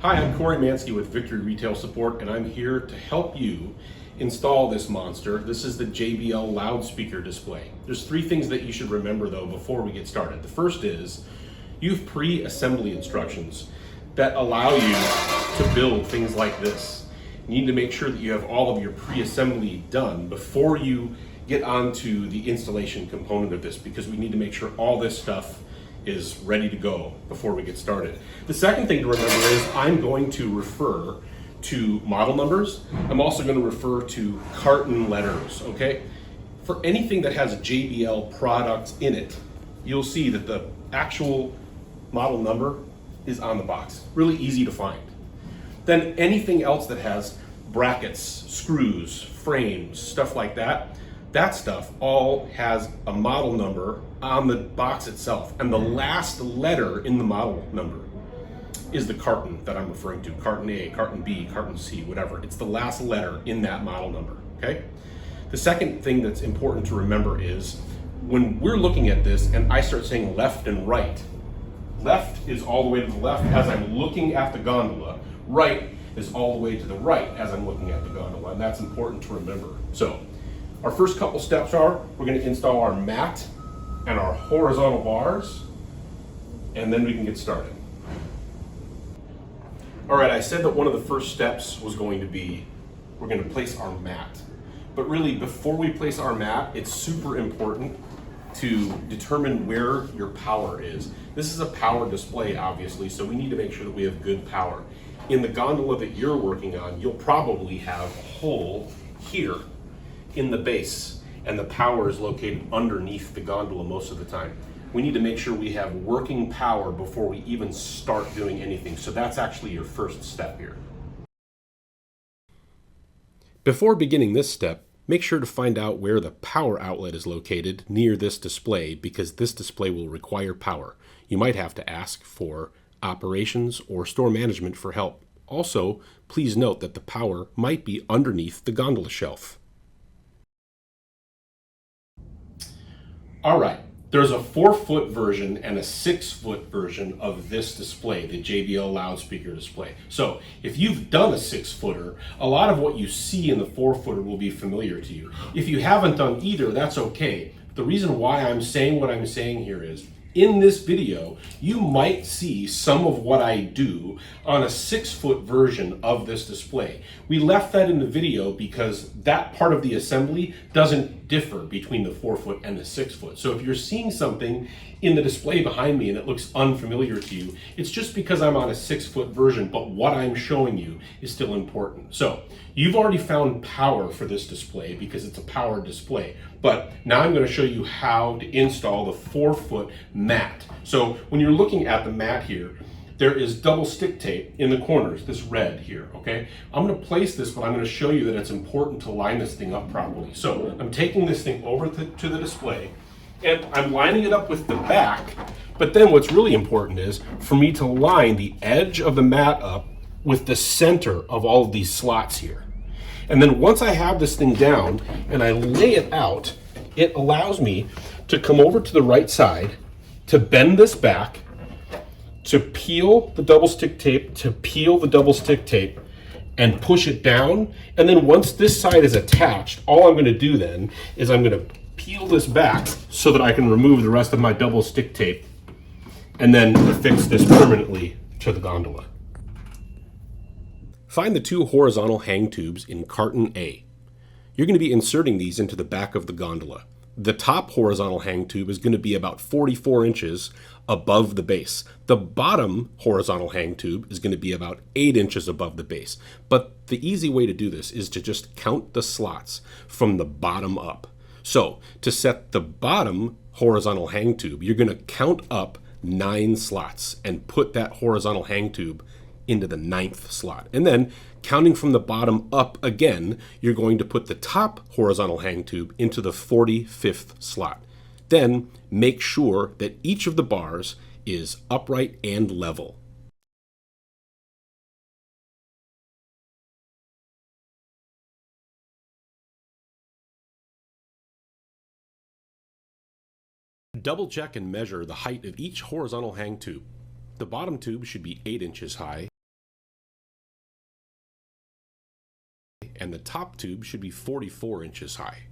Hi, I'm Corey Mansky with Victory Retail Support, and I'm here to help you install this monster. This is the JBL loudspeaker display. There's three things that you should remember though before we get started. The first is you have pre-assembly instructions that allow you to build things like this. You need to make sure that you have all of your pre-assembly done before you get onto the installation component of this, because we need to make sure all this stuff is ready to go before we get started. The second thing to remember is I'm going to refer to model numbers. I'm also going to refer to carton letters, okay? For anything that has JBL products in it, you'll see that the actual model number is on the box. Really easy to find. Then anything else that has brackets, screws, frames, stuff like that, that stuff all has a model number on the box itself. And the last letter in the model number is the carton that I'm referring to. Carton A, carton B, carton C, whatever. It's the last letter in that model number, okay? The second thing that's important to remember is when we're looking at this and I start saying left and right, left is all the way to the left as I'm looking at the gondola. Right is all the way to the right as I'm looking at the gondola, and that's important to remember. So our first couple steps are we're going to install our mat and our horizontal bars, and then we can get started. All right, I said that one of the first steps was going to be we're going to place our mat. But really, before we place our mat, it's super important to determine where your power is. This is a power display, obviously, so we need to make sure that we have good power. In the gondola that you're working on, you'll probably have a hole here in the base, and the power is located underneath the gondola most of the time. We need to make sure we have working power before we even start doing anything. So that's actually your first step here. Before beginning this step, make sure to find out where the power outlet is located near this display, because this display will require power. You might have to ask for operations or store management for help. Also, please note that the power might be underneath the gondola shelf. All right, there's a 4-foot version and a 6-foot version of this display, the JBL loudspeaker display. So if you've done a 6-footer, a lot of what you see in the 4-footer will be familiar to you. If you haven't done either, that's okay. The reason why I'm saying what I'm saying here is, in this video, you might see some of what I do on a 6-foot version of this display. We left that in the video because that part of the assembly doesn't differ between the 4-foot and the 6-foot. So if you're seeing something in the display behind me and it looks unfamiliar to you, it's just because I'm on a 6-foot version, but what I'm showing you is still important. So you've already found power for this display because it's a powered display. But now I'm going to show you how to install the 4-foot mat. So when you're looking at the mat here, there is double stick tape in the corners, this red here, okay? I'm going to place this, but I'm going to show you that it's important to line this thing up properly. So I'm taking this thing over to the display, and I'm lining it up with the back, but then what's really important is for me to line the edge of the mat up with the center of all of these slots here. And then once I have this thing down and I lay it out, it allows me to come over to the right side, to bend this back, to peel the double stick tape, and push it down. And then once this side is attached, all I'm going to do then is I'm going to peel this back so that I can remove the rest of my double stick tape and then affix this permanently to the gondola. Find the 2 horizontal hang tubes in carton A. You're going to be inserting these into the back of the gondola. The top horizontal hang tube is going to be about 44 inches above the base. The bottom horizontal hang tube is going to be about 8 inches above the base. But the easy way to do this is to just count the slots from the bottom up. So to set the bottom horizontal hang tube, you're going to count up 9 slots and put that horizontal hang tube into the 9th slot. And then counting from the bottom up again, you're going to put the top horizontal hang tube into the 45th slot. Then make sure that each of the bars is upright and level. Double check and measure the height of each horizontal hang tube. The bottom tube should be 8 inches high, and the top tube should be 44 inches high.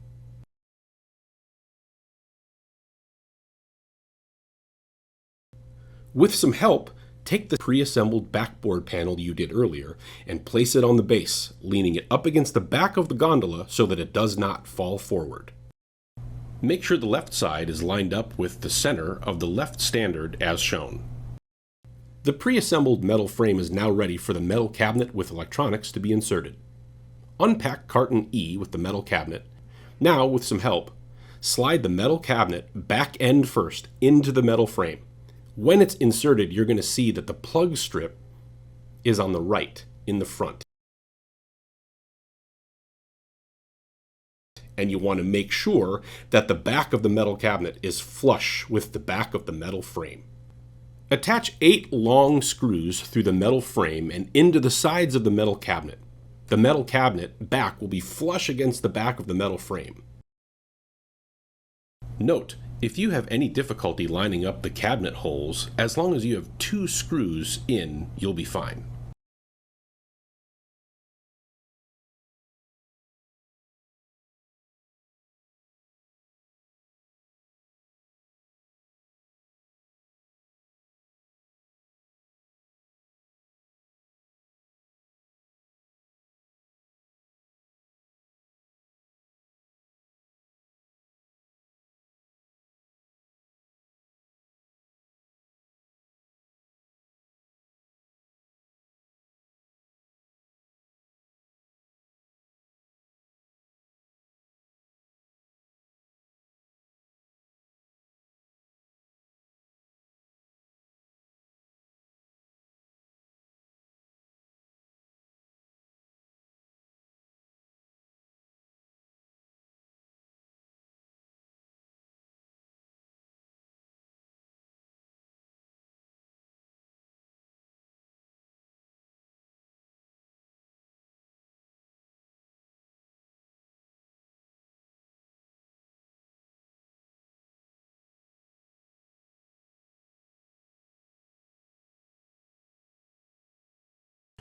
With some help, take the pre-assembled backboard panel you did earlier and place it on the base, leaning it up against the back of the gondola so that it does not fall forward. Make sure the left side is lined up with the center of the left standard as shown. The pre-assembled metal frame is now ready for the metal cabinet with electronics to be inserted. Unpack carton E with the metal cabinet. Now, with some help, slide the metal cabinet back end first into the metal frame. When it's inserted, you're going to see that the plug strip is on the right, in the front. And you want to make sure that the back of the metal cabinet is flush with the back of the metal frame. Attach 8 long screws through the metal frame and into the sides of the metal cabinet. The metal cabinet back will be flush against the back of the metal frame. Note, if you have any difficulty lining up the cabinet holes, as long as you have 2 screws in, you'll be fine.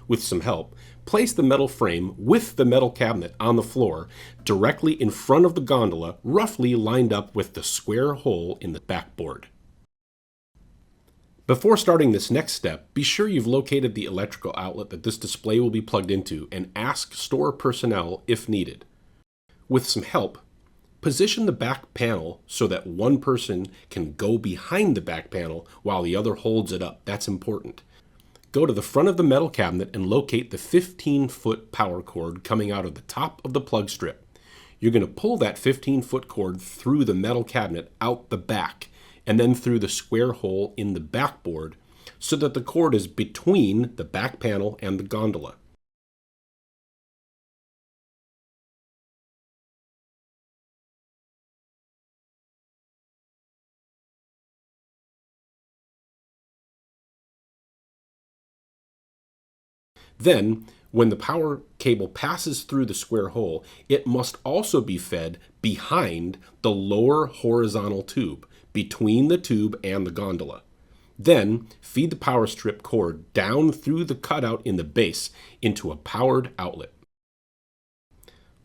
With some help, place the metal frame with the metal cabinet on the floor directly in front of the gondola, roughly lined up with the square hole in the backboard. Before starting this next step, be sure you've located the electrical outlet that this display will be plugged into and ask store personnel if needed. With some help, position the back panel so that one person can go behind the back panel while the other holds it up. That's important. Go to the front of the metal cabinet and locate the 15-foot power cord coming out of the top of the plug strip. You're going to pull that 15-foot cord through the metal cabinet out the back and then through the square hole in the backboard so that the cord is between the back panel and the gondola. Then, when the power cable passes through the square hole, it must also be fed behind the lower horizontal tube, between the tube and the gondola. Then, feed the power strip cord down through the cutout in the base into a powered outlet.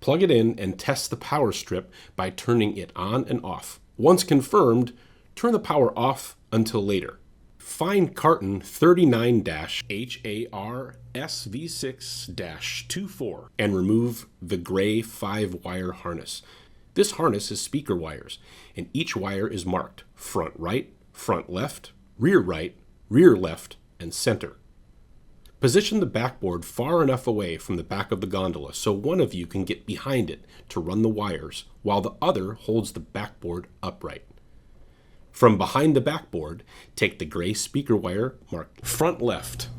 Plug it in and test the power strip by turning it on and off. Once confirmed, turn the power off until later. Find carton 39-HARSV6-24 and remove the gray 5-wire harness. This harness is speaker wires, and each wire is marked front right, front left, rear left, and center. Position the backboard far enough away from the back of the gondola so one of you can get behind it to run the wires while the other holds the backboard upright. From behind the backboard, take the gray speaker wire marked front left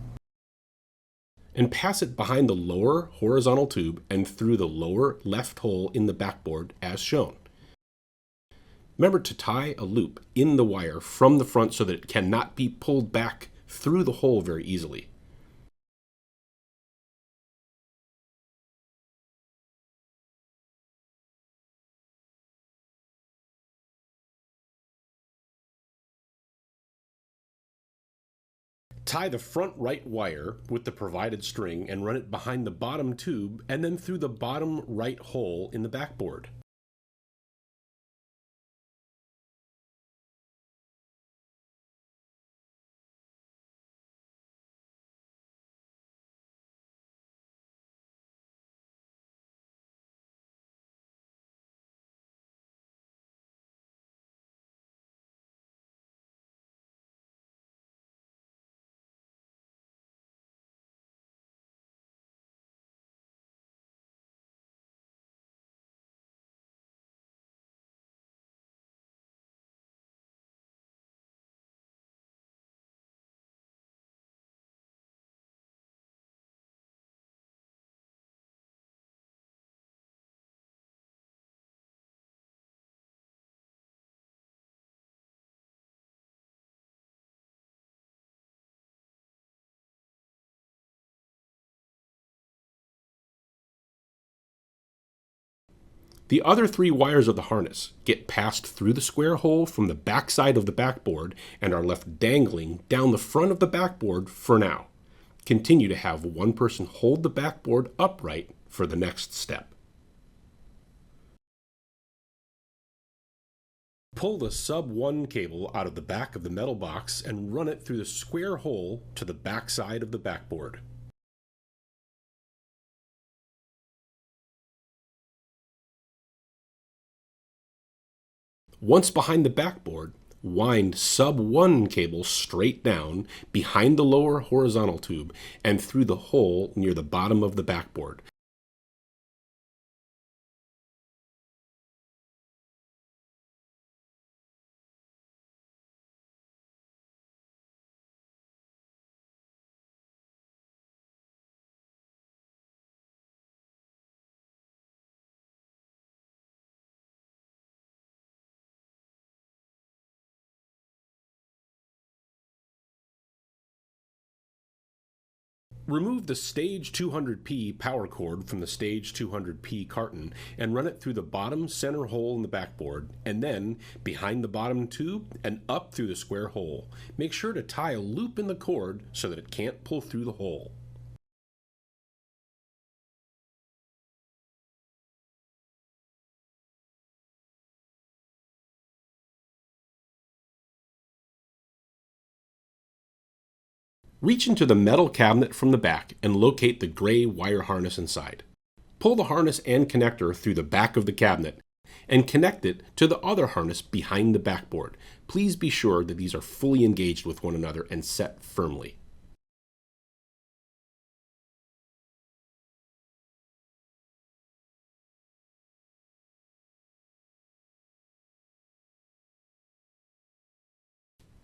and pass it behind the lower horizontal tube and through the lower left hole in the backboard as shown. Remember to tie a loop in the wire from the front so that it cannot be pulled back through the hole very easily. Tie the front right wire with the provided string and run it behind the bottom tube and then through the bottom right hole in the backboard. The other 3 wires of the harness get passed through the square hole from the back side of the backboard and are left dangling down the front of the backboard for now. Continue to have one person hold the backboard upright for the next step. Pull the sub-1 cable out of the back of the metal box and run it through the square hole to the back side of the backboard. Once behind the backboard, wind sub-1 cable straight down behind the lower horizontal tube and through the hole near the bottom of the backboard. Remove the Stage 200P power cord from the Stage 200P carton and run it through the bottom center hole in the backboard and then behind the bottom tube and up through the square hole. Make sure to tie a loop in the cord so that it can't pull through the hole. Reach into the metal cabinet from the back and locate the gray wire harness inside. Pull the harness and connector through the back of the cabinet and connect it to the other harness behind the backboard. Please be sure that these are fully engaged with one another and set firmly.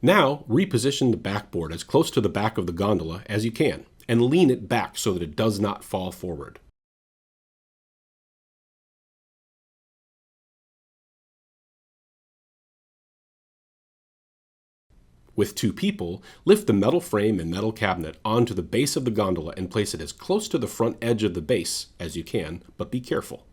Now, reposition the backboard as close to the back of the gondola as you can, and lean it back so that it does not fall forward. With 2 people, lift the metal frame and metal cabinet onto the base of the gondola and place it as close to the front edge of the base as you can, but be careful.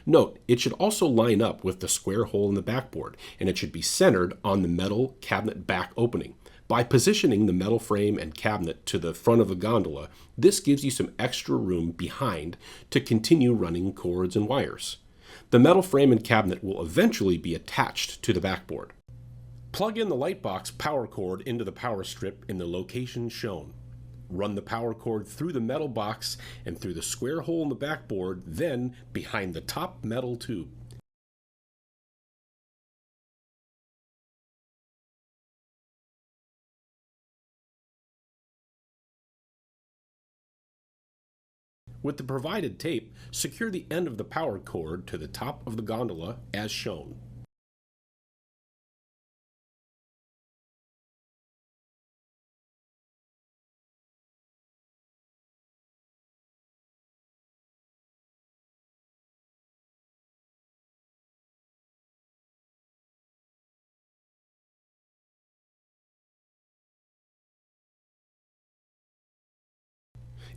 Note, it should also line up with the square hole in the backboard, and it should be centered on the metal cabinet back opening. By positioning the metal frame and cabinet to the front of the gondola, this gives you some extra room behind to continue running cords and wires. The metal frame and cabinet will eventually be attached to the backboard. Plug in the lightbox power cord into the power strip in the location shown. Run the power cord through the metal box and through the square hole in the backboard, then behind the top metal tube. With the provided tape, secure the end of the power cord to the top of the gondola as shown.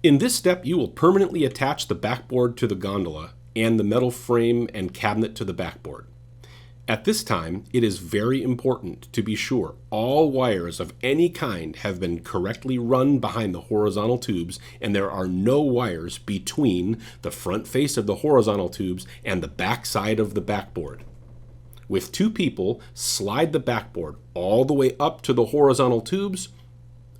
In this step, you will permanently attach the backboard to the gondola and the metal frame and cabinet to the backboard. At this time, it is very important to be sure all wires of any kind have been correctly run behind the horizontal tubes and there are no wires between the front face of the horizontal tubes and the back side of the backboard. With two people, slide the backboard all the way up to the horizontal tubes,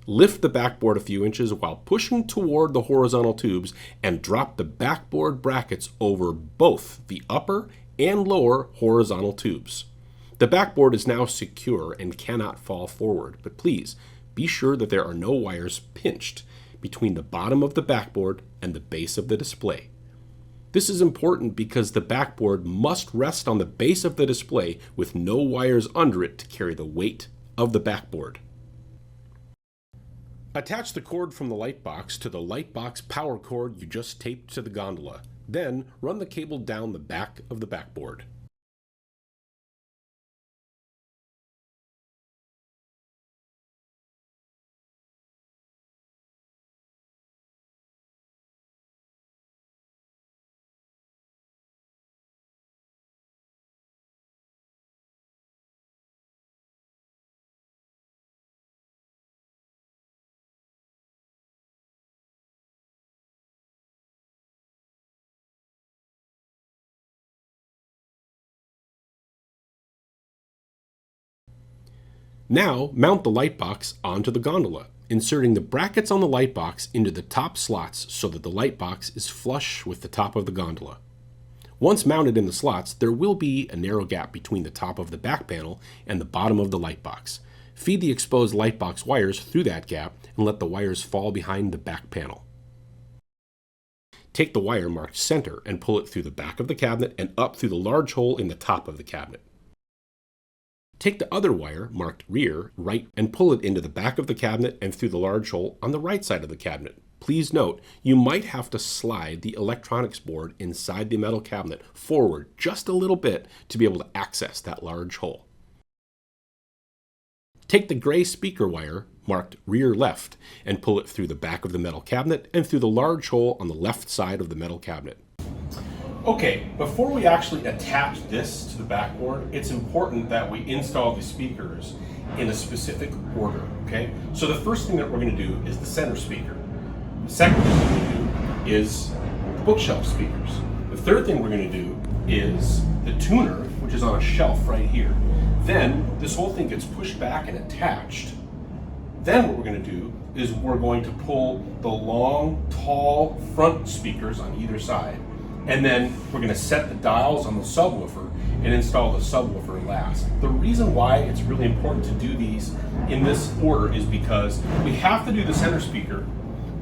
lift the backboard a few inches while pushing toward the horizontal tubes, and drop the backboard brackets over both the upper and lower horizontal tubes. The backboard is now secure and cannot fall forward, but please be sure that there are no wires pinched between the bottom of the backboard and the base of the display. This is important because the backboard must rest on the base of the display with no wires under it to carry the weight of the backboard. Attach the cord from the lightbox to the lightbox power cord you just taped to the gondola. Then run the cable down the back of the backboard. Now mount the lightbox onto the gondola, inserting the brackets on the lightbox into the top slots so that the lightbox is flush with the top of the gondola. Once mounted in the slots, there will be a narrow gap between the top of the back panel and the bottom of the lightbox. Feed the exposed lightbox wires through that gap and let the wires fall behind the back panel. Take the wire marked center and pull it through the back of the cabinet and up through the large hole in the top of the cabinet. Take the other wire, marked rear, right, and pull it into the back of the cabinet and through the large hole on the right side of the cabinet. Please note, you might have to slide the electronics board inside the metal cabinet forward just a little bit to be able to access that large hole. Take the gray speaker wire, marked rear left, and pull it through the back of the metal cabinet and through the large hole on the left side of the metal cabinet. Okay, before we actually attach this to the backboard, it's important that we install the speakers in a specific order, okay? So the first thing that we're going to do is the center speaker. The second thing we're going to do is the bookshelf speakers. The third thing we're going to do is the tuner, which is on a shelf right here. Then this whole thing gets pushed back and attached. Then what we're going to do is we're going to pull the long, tall front speakers on either side. And then we're going to set the dials on the subwoofer and install the subwoofer last. The reason why it's really important to do these in this order is because we have to do the center speaker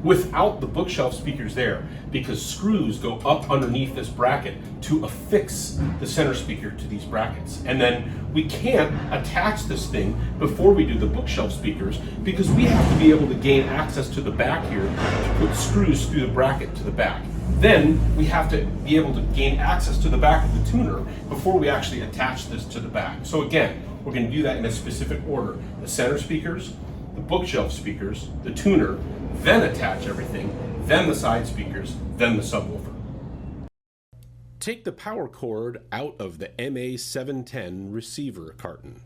without the bookshelf speakers there, because screws go up underneath this bracket to affix the center speaker to these brackets. And then we can't attach this thing before we do the bookshelf speakers because we have to be able to gain access to the back here to put screws through the bracket to the back. Then we have to be able to gain access to the back of the tuner before we actually attach this to the back. So again, we're going to do that in a specific order. The center speakers, the bookshelf speakers, the tuner, then attach everything, then the side speakers, then the subwoofer. Take the power cord out of the MA710 receiver carton.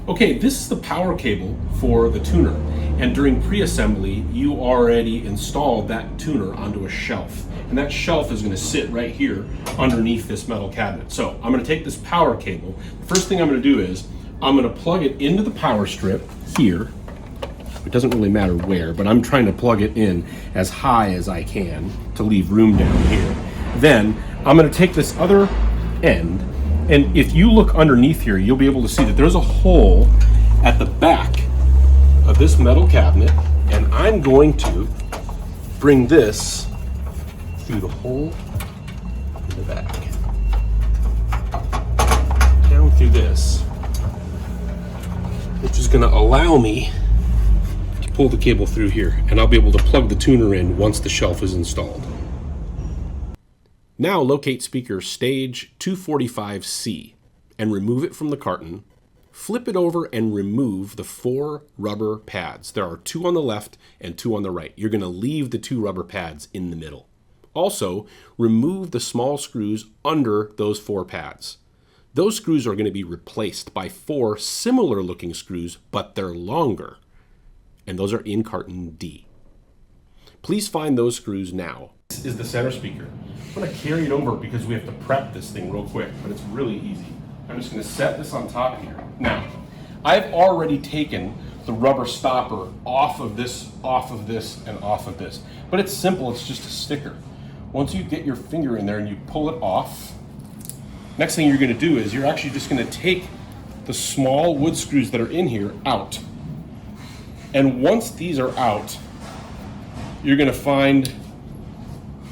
Okay, this is the power cable for the tuner, and during pre-assembly you already installed that tuner onto a shelf, and that shelf is going to sit right here underneath this metal cabinet. So I'm going to take this power cable. The first thing I'm going to do is I'm going to plug it into the power strip here. It doesn't really matter where, but I'm trying to plug it in as high as I can to leave room down here. Then I'm going to take this other end, and if you look underneath here, you'll be able to see that there's a hole at the back of this metal cabinet, and I'm going to bring this through the hole in the back, down through this, which is going to allow me to pull the cable through here, and I'll be able to plug the tuner in once the shelf is installed. Now locate speaker stage 245C and remove it from the carton. Flip it over and remove the 4 rubber pads. There are 2 on the left and 2 on the right. You're going to leave the 2 rubber pads in the middle. Also, remove the small screws under those 4 pads. Those screws are going to be replaced by 4 similar looking screws, but they're longer. And those are in carton D. Please find those screws now. This is the center speaker. I'm going to carry it over because we have to prep this thing real quick, but it's really easy. I'm just going to set this on top here. Now, I've already taken the rubber stopper off of this, and off of this. But it's simple, it's just a sticker. Once you get your finger in there and you pull it off, next thing you're going to do is you're actually just going to take the small wood screws that are in here out. And once these are out, you're going to find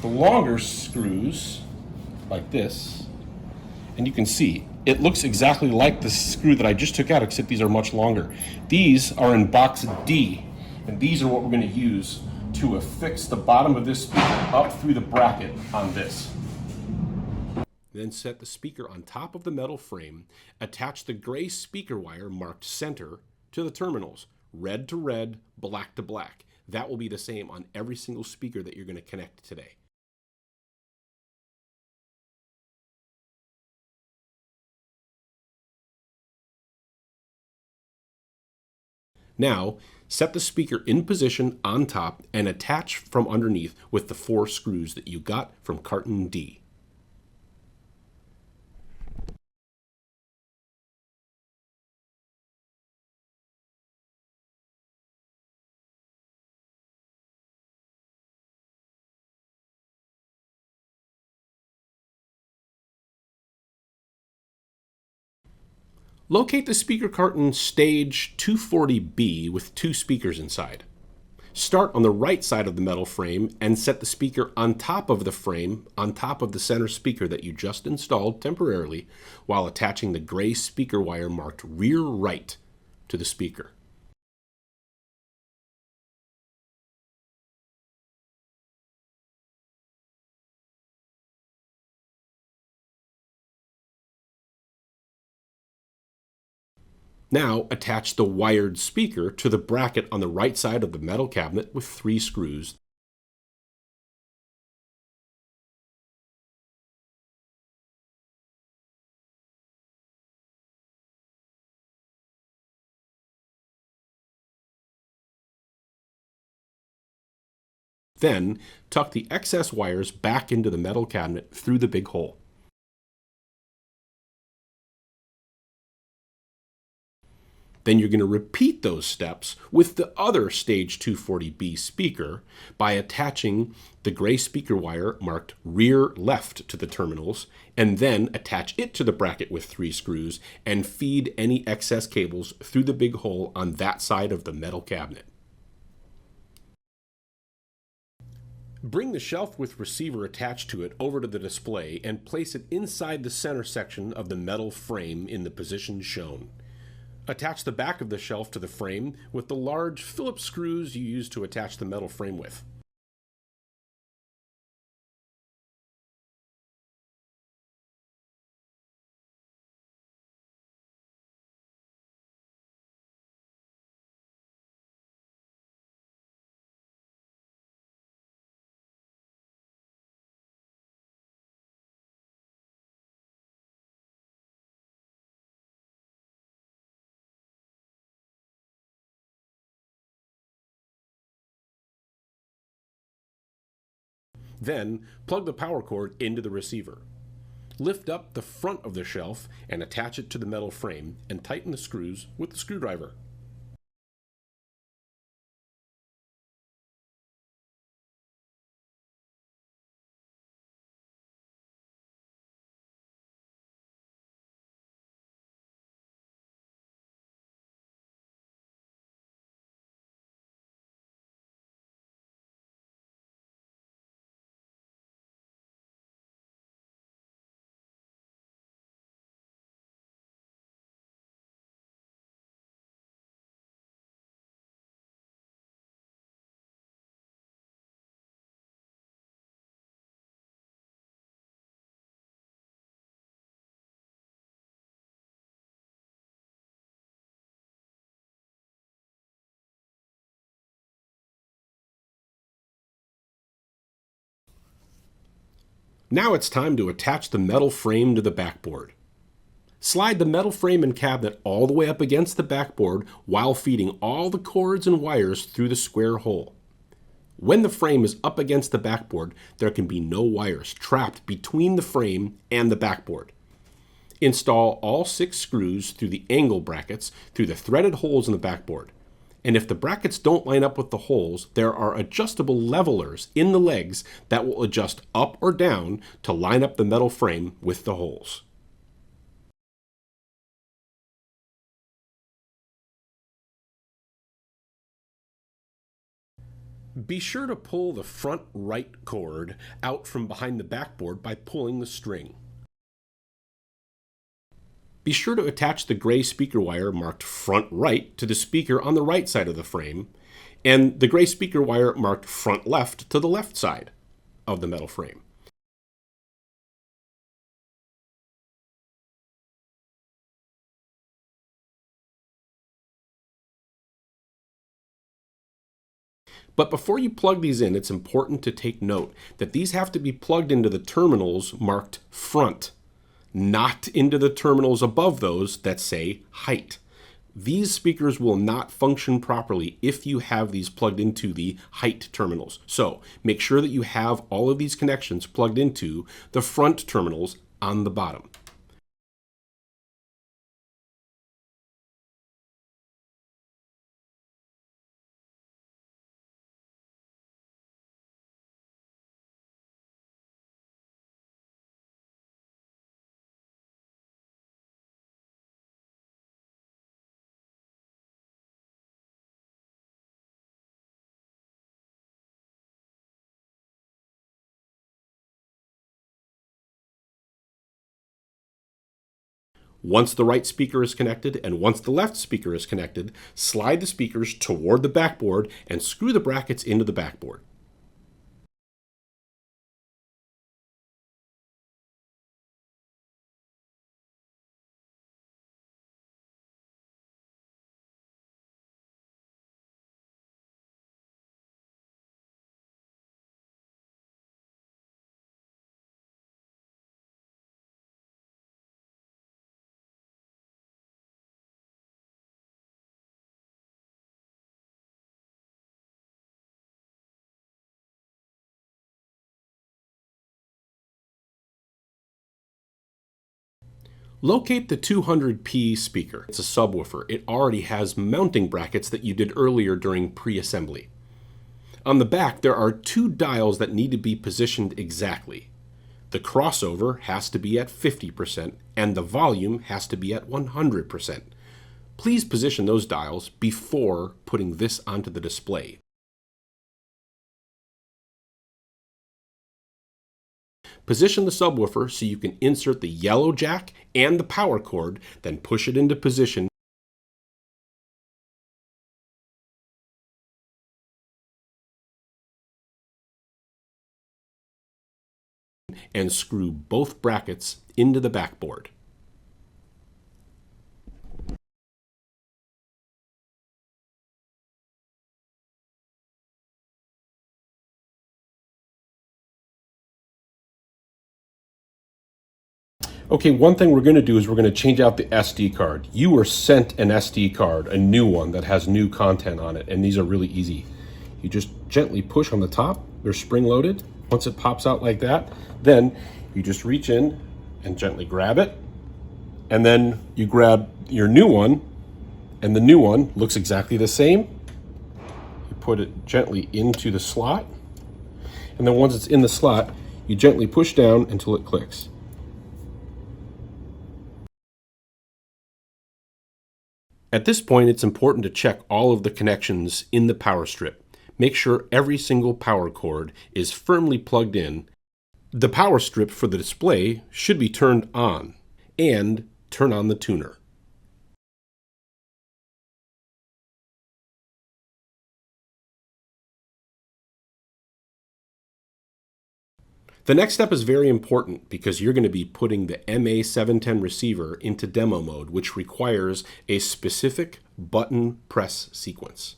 the longer screws like this, and you can see it looks exactly like the screw that I just took out, except these are much longer. These are in box D, and these are what we're going to use to affix the bottom of this speaker up through the bracket on this. Then set the speaker on top of the metal frame, attach the gray speaker wire marked center to the terminals, red to red, black to black. That will be the same on every single speaker that you're going to connect today. Now, set the speaker in position on top and attach from underneath with the 4 screws that you got from carton D. Locate the speaker carton stage 240B with 2 speakers inside. Start on the right side of the metal frame and set the speaker on top of the frame, on top of the center speaker that you just installed temporarily, while attaching the gray speaker wire marked rear right to the speaker. Now attach the wired speaker to the bracket on the right side of the metal cabinet with 3 screws. Then tuck the excess wires back into the metal cabinet through the big hole. Then you're going to repeat those steps with the other stage 240B speaker by attaching the gray speaker wire marked rear left to the terminals, and then attach it to the bracket with 3 screws and feed any excess cables through the big hole on that side of the metal cabinet. Bring the shelf with receiver attached to it over to the display and place it inside the center section of the metal frame in the position shown. Attach the back of the shelf to the frame with the large Phillips screws you use to attach the metal frame with. Then, plug the power cord into the receiver. Lift up the front of the shelf and attach it to the metal frame and tighten the screws with the screwdriver. Now it's time to attach the metal frame to the backboard. Slide the metal frame and cabinet all the way up against the backboard while feeding all the cords and wires through the square hole. When the frame is up against the backboard, there can be no wires trapped between the frame and the backboard. Install all 6 screws through the angle brackets through the threaded holes in the backboard. And if the brackets don't line up with the holes, there are adjustable levelers in the legs that will adjust up or down to line up the metal frame with the holes. Be sure to pull the front right cord out from behind the backboard by pulling the string. Be sure to attach the gray speaker wire marked front right to the speaker on the right side of the frame, and the gray speaker wire marked front left to the left side of the metal frame. But before you plug these in, it's important to take note that these have to be plugged into the terminals marked front, not into the terminals above those that say height. These speakers will not function properly if you have these plugged into the height terminals. So make sure that you have all of these connections plugged into the front terminals on the bottom. Once the right speaker is connected and once the left speaker is connected, slide the speakers toward the backboard and screw the brackets into the backboard. Locate the 200p speaker. It's a subwoofer. It already has mounting brackets that you did earlier during pre-assembly. On the back, there are 2 dials that need to be positioned exactly. The crossover has to be at 50% and the volume has to be at 100%. Please position those dials before putting this onto the display. Position the subwoofer so you can insert the yellow jack and the power cord, then push it into position. And screw both brackets into the backboard. Okay, one thing we're going to do is we're going to change out the SD card. You were sent an SD card, a new one that has new content on it, and these are really easy. You just gently push on the top, they're spring loaded. Once it pops out like that, then you just reach in and gently grab it, and then you grab your new one, and the new one looks exactly the same. You put it gently into the slot, and then once it's in the slot, you gently push down until it clicks. At this point, it's important to check all of the connections in the power strip. Make sure every single power cord is firmly plugged in. The power strip for the display should be turned on, and turn on the tuner. The next step is very important because you're going to be putting the MA710 receiver into demo mode, which requires a specific button press sequence.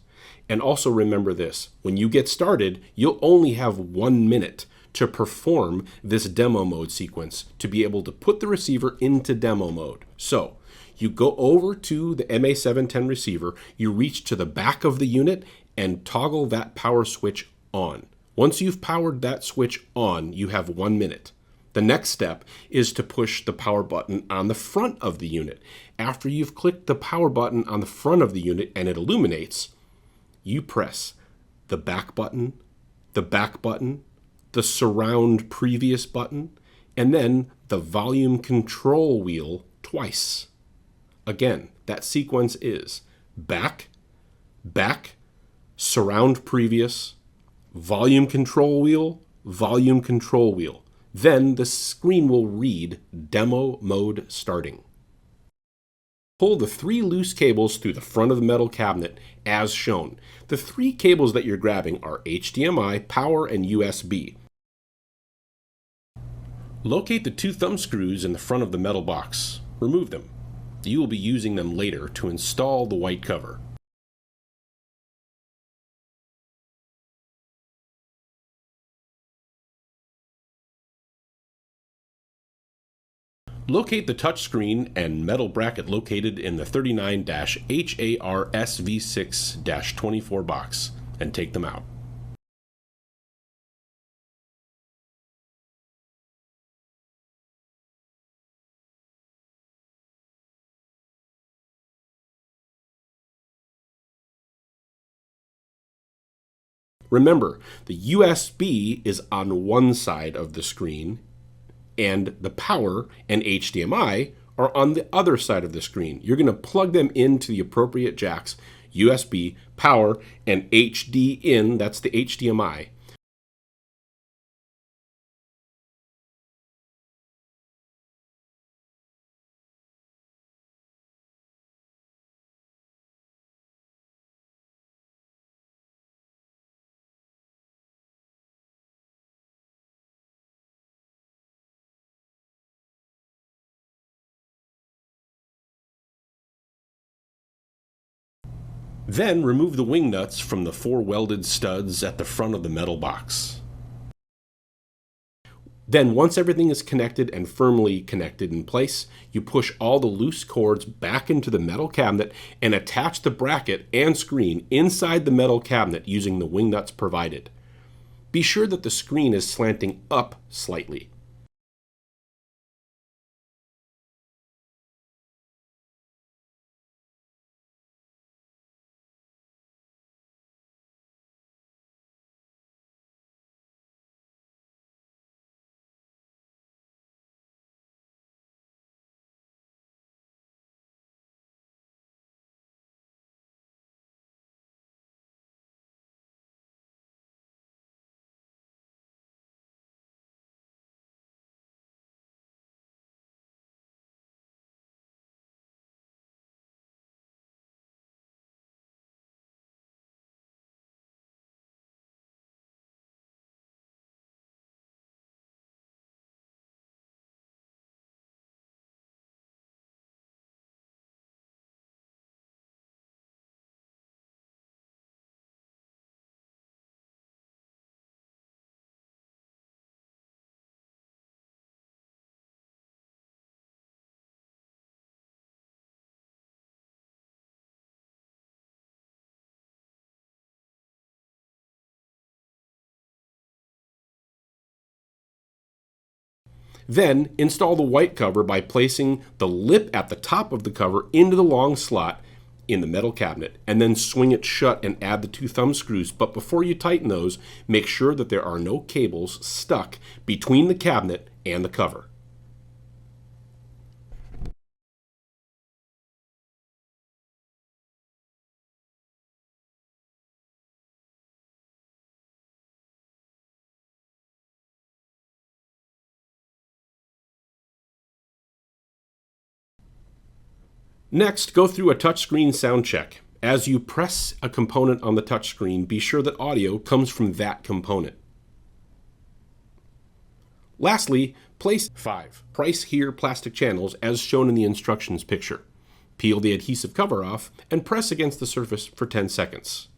And also remember this, when you get started, you'll only have 1 minute to perform this demo mode sequence to be able to put the receiver into demo mode. So you go over to the MA710 receiver, you reach to the back of the unit and toggle that power switch on. Once you've powered that switch on, you have 1 minute. The next step is to push the power button on the front of the unit. After you've clicked the power button on the front of the unit and it illuminates, you press the back button, the surround previous button, and then the volume control wheel twice. Again, that sequence is back, surround previous, volume control wheel, volume control wheel. Then the screen will read demo mode starting. Pull the 3 loose cables through the front of the metal cabinet as shown. The 3 cables that you're grabbing are HDMI, power, and USB. Locate the 2 thumb screws in the front of the metal box. Remove them. You will be using them later to install the white cover. Locate the touchscreen and metal bracket located in the 39-HARSV6-24 box and take them out. Remember, the USB is on one side of the screen and the power and HDMI are on the other side of the screen. You're going to plug them into the appropriate jacks, USB, power, and HD in, that's the HDMI. Then remove the wing nuts from the 4 welded studs at the front of the metal box. Then once everything is connected and firmly connected in place, you push all the loose cords back into the metal cabinet and attach the bracket and screen inside the metal cabinet using the wing nuts provided. Be sure that the screen is slanting up slightly. Then install the white cover by placing the lip at the top of the cover into the long slot in the metal cabinet, and then swing it shut and add the 2 thumb screws. But before you tighten those, make sure that there are no cables stuck between the cabinet and the cover. Next, go through a touchscreen sound check. As you press a component on the touchscreen, be sure that audio comes from that component. Lastly, place 5 price here plastic channels as shown in the instructions picture. Peel the adhesive cover off and press against the surface for 10 seconds.